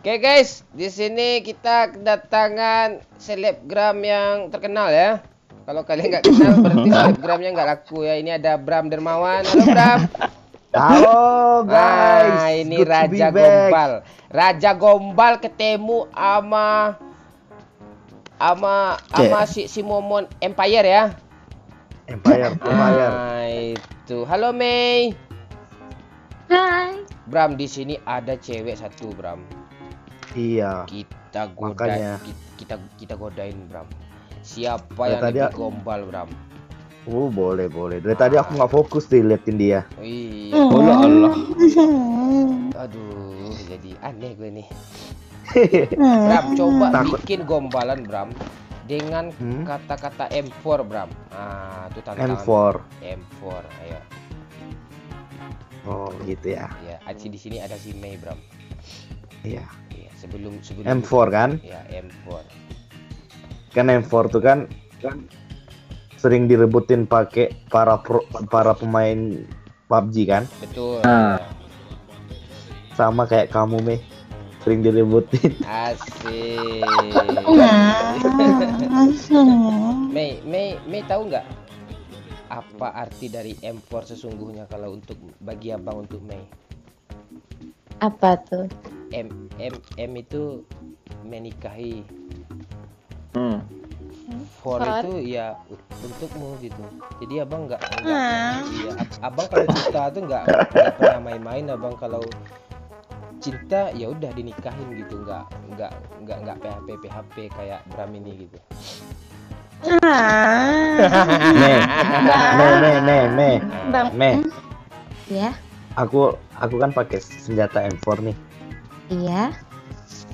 Oke guys, di sini kita kedatangan selebgram yang terkenal ya. Kalau kalian nggak kenal berarti selebgramnya nggak laku ya. Ini ada Bram Dermawan. Halo Bram. Halo guys. Nah, ini Raja Gombal. Raja Gombal ketemu sama si Momon Empire ya. Empire. Nah, itu. Halo Mei. Hai. Bram, di sini ada cewek satu, Bram. Iya. Kita Makanya. kita godain, Bram. Siapa yang lebih gombal, Bram? Boleh. Dari tadi aku nggak fokus deh liatin dia. Oh, iya. Allah. Aduh, jadi aneh gue nih. Bram, coba bikin gombalan, Bram, dengan kata-kata M4, Bram. Ah, itu tantangan. M4, ayo. Oh, gitu ya. Ya, di sini ada si Mei, Bram. Iya. Sebelum M4 kan? Ya, M4. Kan M4 tuh kan sering direbutin pakai para pemain PUBG kan? Betul. Sama kayak kamu, Mei. Sering direbutin. Asik. Mei tahu nggak apa arti dari M4 sesungguhnya kalau bagi abang untuk Mei? Apa tuh? M itu menikahi. For itu ya untukmu gitu. Jadi abang nggak iya, abang kalau cinta tuh nggak pernah main-main. Abang kalau cinta ya udah dinikahin gitu, nggak PHP kayak Bram ini gitu. Mei. Ya. Aku kan pakai senjata M4 nih. Iya.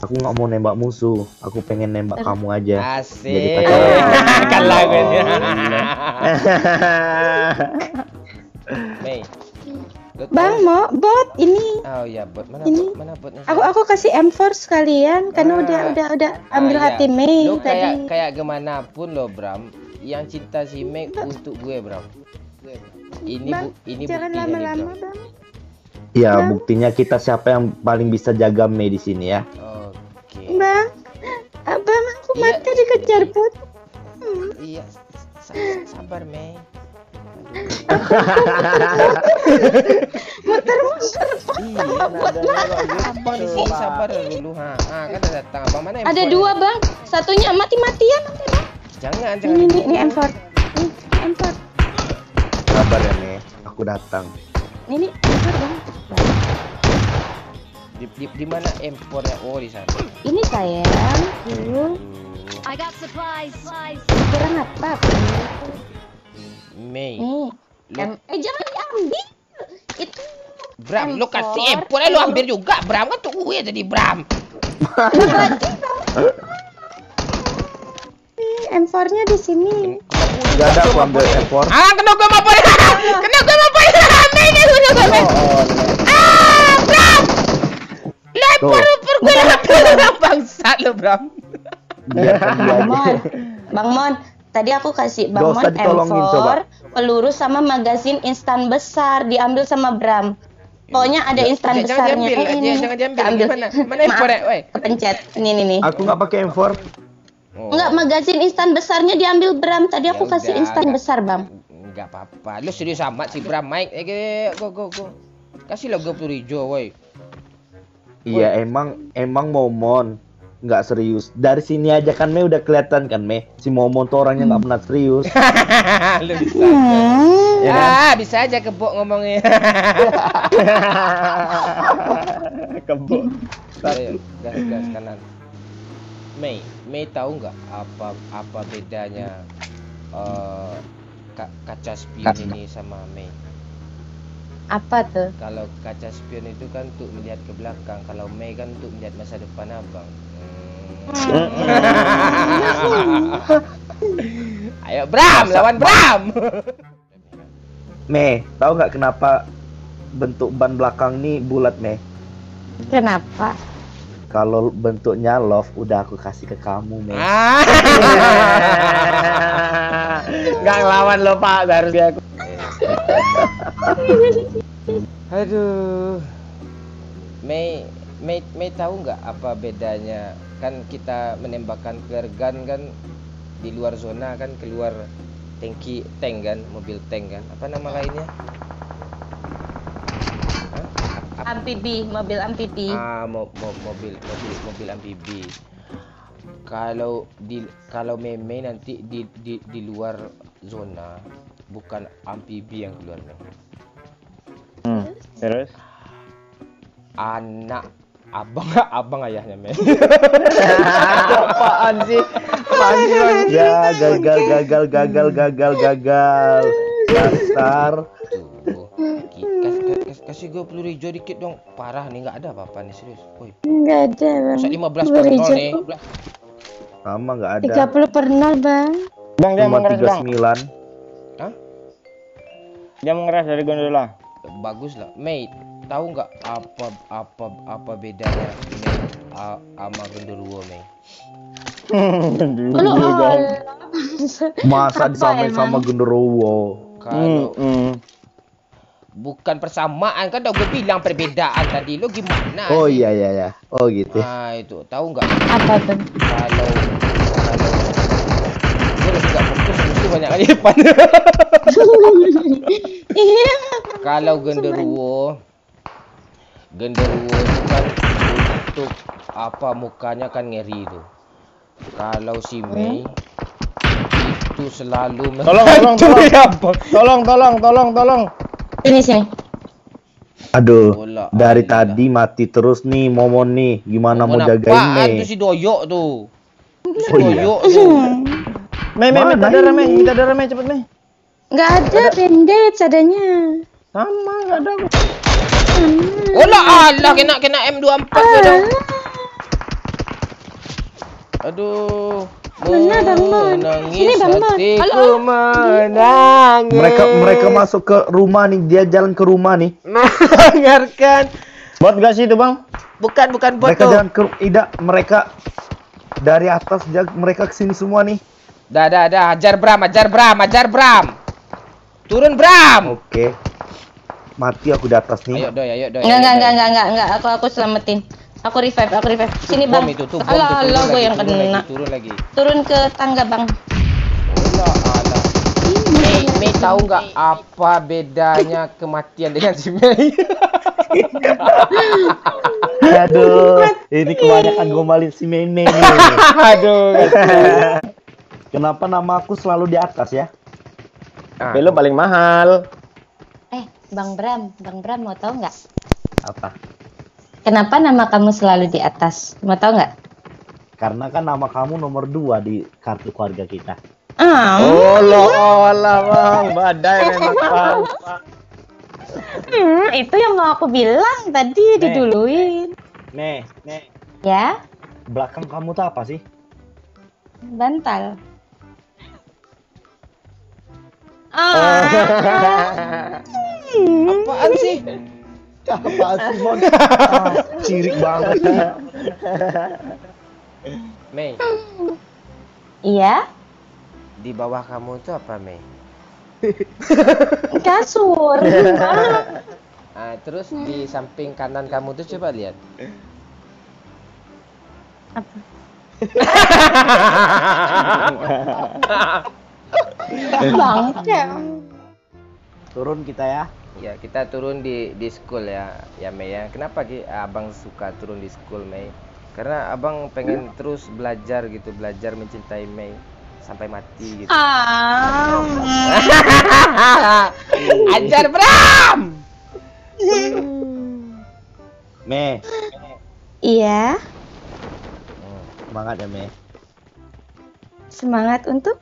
Aku nggak mau nembak musuh, aku pengen nembak kamu aja. Asik. Kalah gue. Mei. Bang, mau bot ini. Oh ya, bot mana? Ini. Mana botnya? Aku kasih M4 sekalian karena udah ambil hati Mei lo tadi. kayak gimana pun lo, Bram, yang cinta si Mei untuk gue, Bram. Ini jangan lama-lama, Bang. Ya, buktinya kita siapa yang paling bisa jaga Mei di sini ya. Oke. Bang, abang aku mati dikejar bot. Iya, sabar Mei. Muter-muter. Iya, abang di sini sabar dulu ha. Kan ada datang abang mana? Ada dua, Bang. Satunya mati-matian nanti, Bang. Jangan. Ini M4. M4. Sabar ya Mei, aku datang. Ini M4, Bang. Di mana M4-nya? Oh, di sana. Ini sayang. I got supplies. Kurang apa? Mei. Jangan diambil. Itu Bram, lu kasih M4 lu ambil juga, Bram. Kan tuh gue tadi, Bram. M4-nya di sini. Gak ada aku ambil M4. Kena gue mampir. Mei. Bram. Lepar gue bangsat lu, Bram. Bang Mon, tadi aku kasih Bang Mon M4, peluru sama magazin instan besar diambil sama Bram. Pokoknya ada instan besarnya. Jangan diambil. Mana M4-nya, woi? Pencet. Ini. Aku nggak pakai M4. Enggak, magazin instan besarnya diambil Bram. Tadi aku kasih instan besar, Bang. Enggak apa-apa. Lu serius amat si Bram, Mike. Go. Kasih lo 20 hijau, woi. Iya, emang Momon nggak serius. Dari sini aja kan Mei udah kelihatan kan Mei. Si Momon tuh orangnya nggak pernah serius. Lu bisa. Ya kan? Bisa aja kebok ngomongnya. Kebok. Ayo, gas kanan. Mei tahu nggak apa bedanya kaca spion ini sama Mei? Apa tuh? Kalau kaca spion itu kan untuk melihat ke belakang, kalau Mei kan untuk melihat masa depan abang. Ayo Bram, lawan Bram. Mei, tahu nggak kenapa bentuk ban belakang nih bulat Mei? Kenapa? Kalau bentuknya love udah aku kasih ke kamu Mei. Nggak ngelawan lo Pak, harusnya aku. Aduh. Mei Mei tahu nggak apa bedanya? Kan kita menembakkan flare gun kan di luar zona kan, keluar tank kan, mobil tank kan. Apa nama lainnya? Amfibi, mobil amfibi. Mobil amfibi. Kalau Mei nanti di luar zona, bukan amfibi yang keluar Mei. Terus? Anak abang ayahnya Mei. Apaan sih? Ya, gagal. Dasar. Tuh. Kasih gue peluru hijau dikit dong. Parah nih, nggak ada apa-apa nih, serius. Woi. Nggak ada bang. Masa 15 Peluru per nol hijau. nih. Sama nggak ada. 30 per 0 bang. Bang, dia Cuma mengeras bang. 39. Hah? Dia mengeras dari gondola. Bagus lah. Mei, tahu nggak apa bedanya Mei sama genderuwo Mei? Lu Masa Apa disamain emang? sama genderuwo? Kalau bukan persamaan kan udah gue bilang perbedaan tadi, lo gimana? Oh sih? iya. Oh gitu. Ah itu tahu nggak? Apa bang? Kalau gue lagi nggak fokus, mesti banyak kali depan. Iya. Kalau genderuwo itu kan untuk apa, mukanya kan ngeri tuh. Kalau si Mei itu selalu Tolong. ya, Bang. Tolong. Sini. Aduh, Bola, dari Allah. tadi mati terus nih Momon nih. Gimana mau jagain apaan tuh Mei? si Doyok tuh? Si Oh, iya. Doyok tuh. Mei, Mana minta darah Mei, cepet Mei. Nggak ada bandage adanya. Sama, nggak ada. Oh lah, Allah, kena M24 gue dong. Aduh. Mana Bang Mon? Sini Bang Mon. Hatiku menangis. Mereka masuk ke rumah nih, dia jalan ke rumah nih. Dengarkan. Bot gak sih itu bang? Bukan bot Mereka tuh. jalan ke mereka dari atas mereka kesini semua nih. Dah. Ajar Bram. Turun Bram. Oke. Mati aku di atas nih. Ayo doy. Enggak. Aku selamatin. Aku revive. Sini Bom bang. itu tuh bom. Allah, gue yang kena. Turun lagi. Turun ke tangga bang. Allah. Mei tahu nggak apa bedanya kematian dengan si Mei? Aduh, ini kebanyakan gombalin si Mei nih. Aduh. Kenapa nama aku selalu di atas ya? Tapi lu paling mahal. Bang Bram mau tahu nggak? Apa? Kenapa nama kamu selalu di atas? Mau tahu nggak? Karena kan nama kamu nomor 2 di kartu keluarga kita. Olah bang, badai memang bang. Itu yang mau aku bilang tadi diduluin. Nih, Ya, belakang kamu tuh apa sih? bantal. Apaan sih? Apaan sih, Mon? Cirik banget. Mei, Iya, di bawah kamu itu apa Mei? kasur. Terus di samping kanan kamu tuh coba lihat. Apa? Bangke. Turun kita ya. Ya, kita turun di school ya Mei ya. Kenapa abang suka turun di school Mei? Karena abang pengen terus belajar gitu, belajar mencintai Mei sampai mati gitu. Ajar Bram. Mei, Iya, semangat ya Mei. semangat untuk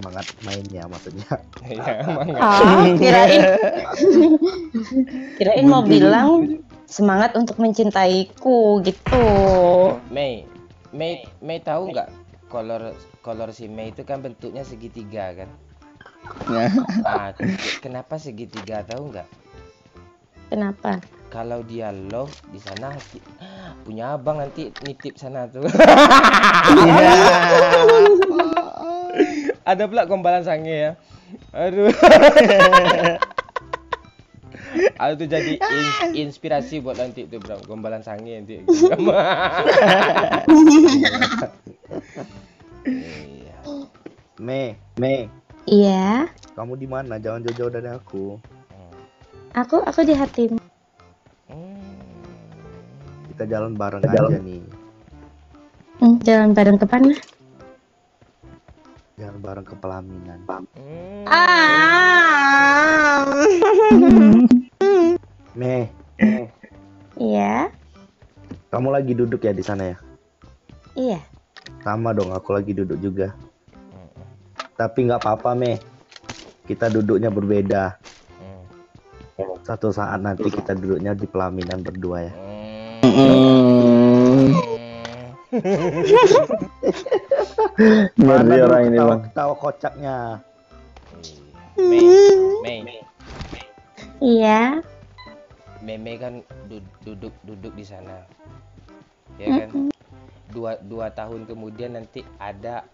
Semangat mainnya maksudnya. Ya, emang kirain mau bilang semangat untuk mencintaiku gitu. Mei tahu nggak kolor si Mei itu kan bentuknya segitiga kan? Kenapa segitiga tahu nggak? Kenapa? Kalau dia love di sana punya abang nanti nitip sana tuh. Ada pula gombalan sange ya. Aduh. itu jadi inspirasi buat nanti tuh Bram, gombalan sange nanti. Iya. Me, Iya. kamu di mana? Jangan jauh-jauh dari aku. Aku di hatimu. Kita jalan bareng aja nih. Jalan bareng ke mana? Jalan bareng ke pelaminan. Me, Iya. kamu lagi duduk ya di sana ya? Iya. Sama dong, aku lagi duduk juga. Tapi nggak apa-apa, Me. Kita duduknya berbeda. Satu saat nanti kita duduknya di pelaminan berdua ya. Ngeri orang ini bang. Ketawa kocaknya. Mei. Iya. Meme kan duduk di sana, ya kan? Dua tahun kemudian nanti ada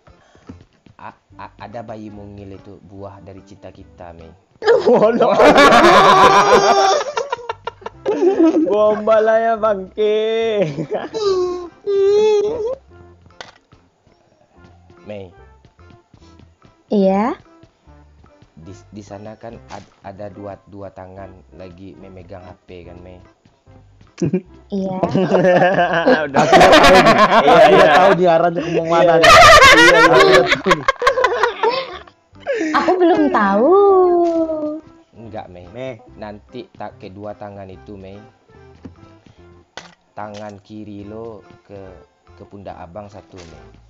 bayi mungil itu buah dari cinta kita, Mei. Gombalanya bangke. Mei, Iya. di sana kan ada dua tangan lagi memegang HP kan, Mei? Iya. Udah. Iya, tahu dia arahnya ke mana nih. Aku belum tahu. Enggak, Mei. Nanti tak kedua tangan itu, Mei. Tangan kiri lo ke pundak abang satu, Mei.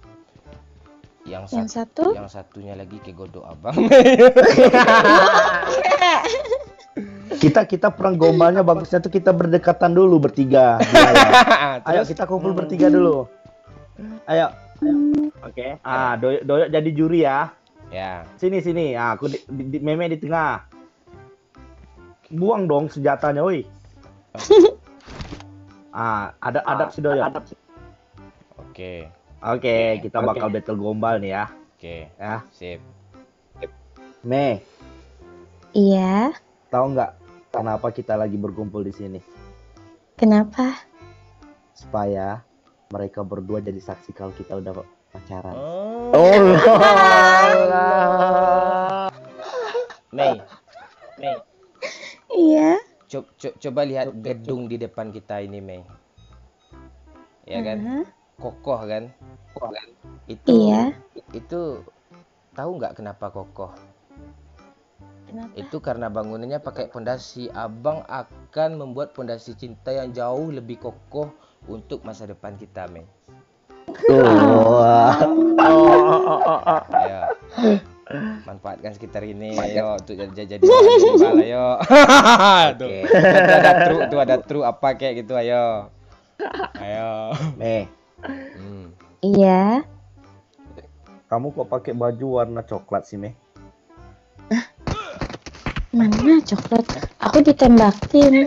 Yang satu? Yang satunya lagi ke godok abang. Kita perang gombalnya bagusnya tuh kita berdekatan dulu bertiga. Ayo kita kumpul bertiga dulu. Ayo. Oke. Doyok jadi juri ya. Ya. Sini. Aku Meme di tengah. Buang dong senjatanya, woi. Adab si Doyok. Oke, kita bakal battle gombal nih ya. Oke. Ya. Sip. Me, Iya. tahu nggak kenapa kita lagi berkumpul di sini? Kenapa? Supaya mereka berdua jadi saksi kalau kita udah pacaran. Mei. Iya. Coba lihat gedung di depan kita ini, Mei. Ya kan? Kokoh kan? Iya. Itu tahu nggak kenapa kokoh? Kenapa? Itu karena bangunannya pakai pondasi. Abang akan membuat pondasi cinta yang jauh lebih kokoh untuk masa depan kita, Mei. Ayo. Manfaatkan sekitar ini, ayo untuk jadi gombal, ayo. Tuh. Ada truk apa kayak gitu, ayo. Me, Iya. kamu kok pakai baju warna coklat sih, Me? Mana coklat? Aku ditembakin.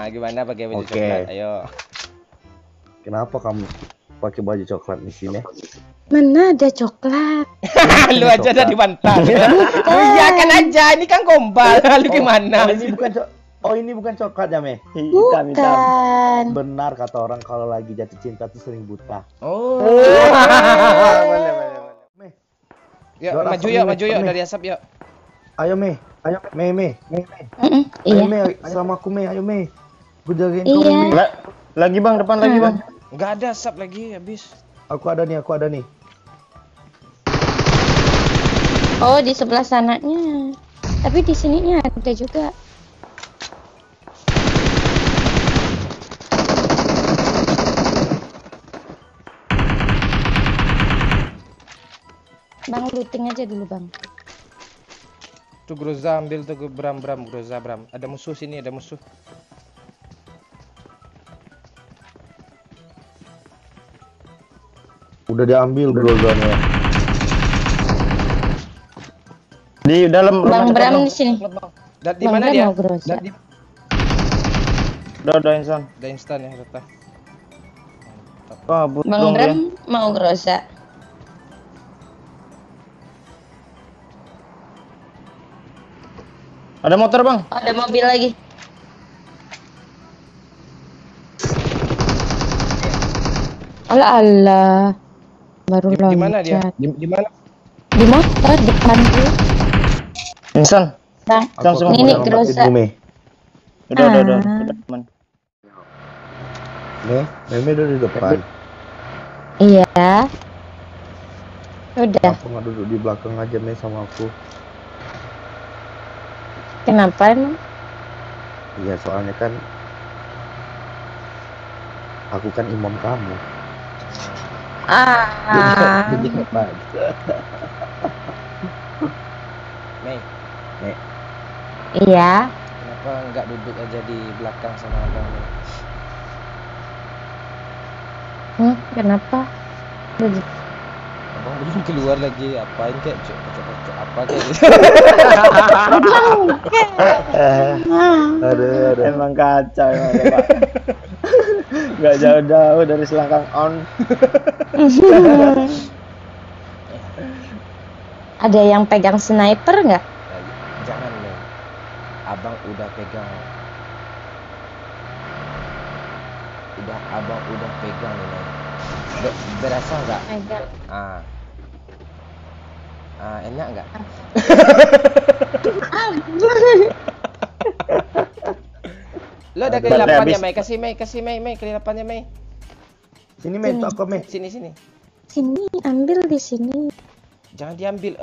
Gimana pakai baju coklat? Ayo. Kenapa kamu pakai baju coklat di sini? Mana ada coklat? Lu aja udah dibantah. Lu iyakan aja, ini kan gombal. Lu gimana? Ini bukan coklat ya, Me? Bukan. Benar kata orang kalau lagi jatuh cinta tuh sering buta. Me, Yuk, maju yuk dari asap yuk. ayo Me. Me. Iya. Me, sama aku Me, ayo Me. Gue jagain Iya. kamu, Me. Lagi bang, depan lagi bang. Nggak ada asap lagi, habis. Aku ada nih. Oh, di sebelah sananya. Tapi di sininya ada juga. Bang, looting aja dulu, Bang. Tuh Groza ambil tuh Bram. Groza Bram. Ada musuh sini, ada musuh. Udah diambil grozanya. Di dalam Bang rumah Bram depan, di sini. Di Bang mana Bram dia? mau Groza. Udah instan. Ada instan ya, rata. Wah, butuh Bang Bram mau Groza. Ada motor bang. Ada mobil lagi. Alah. Baru Di mana dia? loncat. Di mana? Di motor depan tuh. Insan. Bang, Langsung ini mau grosa. ngamatin Meme. Udah teman. Meme udah di depan. Iya. Udah. Aku nggak duduk di belakang aja Meme sama aku. Kenapa emang? Iya soalnya kan aku kan imam kamu. Di depan. Mei, Iya. kenapa nggak duduk aja di belakang sama abang? Mei? Kenapa? Abang belum keluar lagi, apain kayak cocok apa kayak gitu. Ada. Emang kacau emang ya, Pak. Gak jauh-jauh dari selangkang on. Ada yang pegang sniper nggak? Jangan Mei, abang udah pegang. Abang udah pegang nih Mei. Berasa nggak? Pegang. Enak nggak? Lo ada kali 8 ya Mei, kasih Mei kali 8 ya Mei. Sini Meme, aku Meme. Sini. Sini, ambil di sini. Jangan diambil,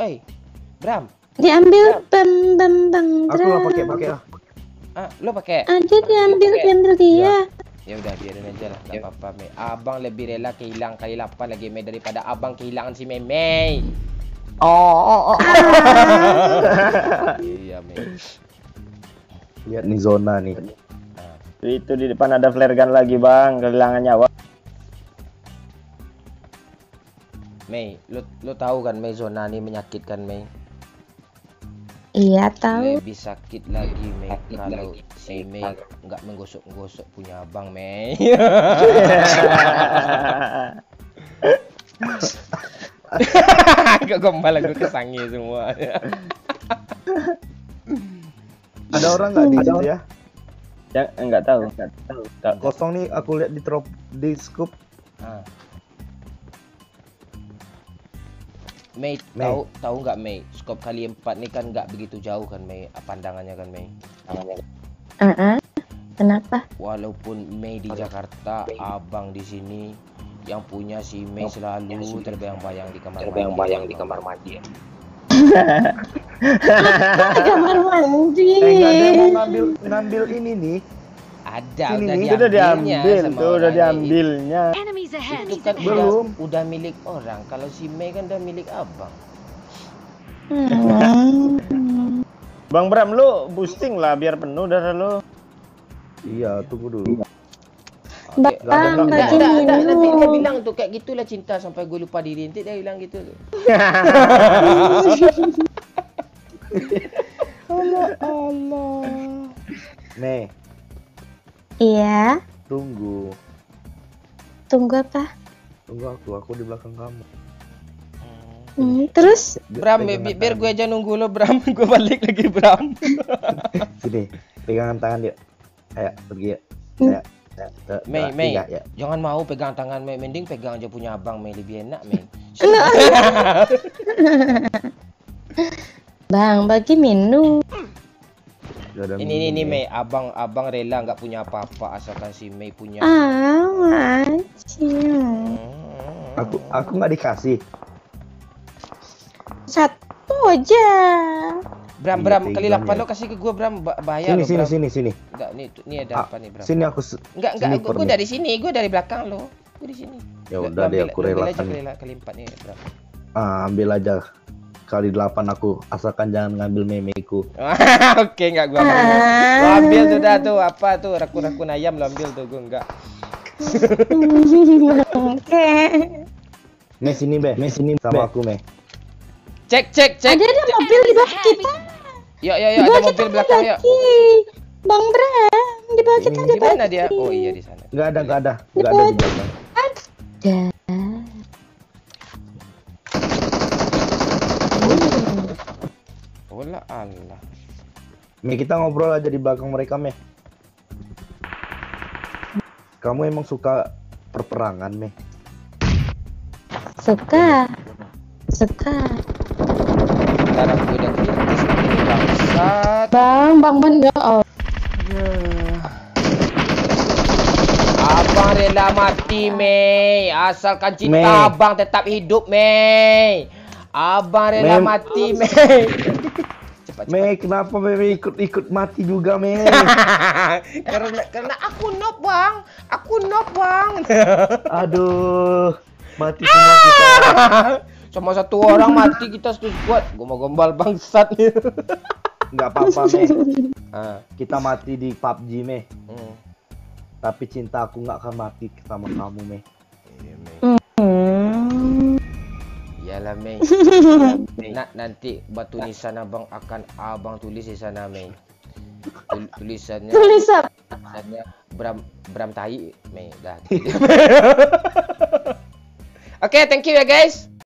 Bram. Diambil bang Aku nggak pakai lah. Lo pakai? Ada diambil dia. Ya udah biarin aja lah, enggak apa-apa Mei. Abang lebih rela kehilangan kali 8 lagi Mei daripada abang kehilangan si Mei. Oh. Iya Mei. Lihat nih zona nih. Itu di depan ada flare gun lagi bang, kehilangan nyawa. Mei, lo tahu kan Mei, zona ini menyakitkan Mei. Iya tahu. Lebih sakit lagi Mei kalau si Mei nggak menggosok-gosok punya abang Mei. Kok gombal aku kesangi semua. Ada orang nggak di situ ya? Ya enggak tahu. Kosong nih, aku lihat di scoop. Mei, tahu nggak Mei, skop kali 4 nih kan nggak begitu jauh kan Mei, pandangannya kan Mei. Kenapa? Walaupun Mei di Jakarta, abang di sini, yang punya si Mei selalu terbayang-bayang di kamar mandi. Kamar mandi. Nggak ada yang mau ngambil ini nih. Ada, Sini, udah diambil, sama tuh udah orangnya. diambilnya. Enemies ahead. Itu kan udah milik orang. Kalau si Mei kan udah milik abang. Bang Bram, lu boosting lah biar penuh darah lu. Iya, tunggu dulu. Bang, bagi Nanti dia minum. bilang tuh kayak gitulah cinta sampai gue lupa diri. Nanti dia bilang gitu tuh. Allah. Mei, Iya. tunggu Apa? aku di belakang kamu. Terus? Bram, biar gue aja nunggu lo Bram. Gue balik lagi Bram. Sini, pegangan tangan dia. Ayo, pergi ya. Ayo. Mei, ya. jangan mau pegang tangan Mei, mending pegang aja punya abang Mei, lebih enak Mei. Bang, bagi minum. Ini Mei, abang rela nggak punya apa-apa asalkan si Mei punya. Aku nggak dikasih. Satu aja. Bram, kali 8 lo kasih ke gue Bram, bahaya lo Bram. Sini. Enggak, nih ada apa nih Bram? Sini aku. Enggak, gue dari sini, gue dari belakang lo. Gue di sini. Ya udah deh, aku relakan. Kali 4 nih Bram. Ambil aja. Kali 8 aku, asalkan jangan ngambil memeku. Oke, enggak gua ambil. Gua ambil sudah tuh, apa tuh rakun-rakun ayam lo ambil tuh, gua enggak. Oke. Mei sini sama aku Mei. Cek. Ada mobil di bawah kita. Yuk, ada mobil belakang yuk. Bang Bram, di bawah kita ada. Di mana dia? Oh iya di sana. Enggak ada di belakang. Ada. Allah. Mei, kita ngobrol aja di belakang mereka, Mei. Kamu emang suka perperangan, Mei? Suka. Suka. Sekarang gue udah kritis nih, bangsat. Bang enggak. Oh. Abang rela mati, Mei. Asalkan cinta Mei. abang tetap hidup, Mei. Abang rela Mei. mati, Mei. Cepat. Mei, kenapa Mei ikut mati juga, Mei? karena aku noob, Bang. Aku noob, Bang. Aduh, mati semua kita. Sama satu orang mati kita satu squad. Gua mau gombal bangsat nih. Nggak apa-apa, Mei. Ah. Kita mati di PUBG, Mei. Hmm. Tapi cinta aku nggak akan mati sama kamu, Mei. Iya, Mei. Hmm. Iyalah, Mei. Nanti batu nisan abang tulis di sana, Mei. Tulisannya Tulis apa? tulisannya Bram tai, Mei. Dah. Oke, thank you ya guys.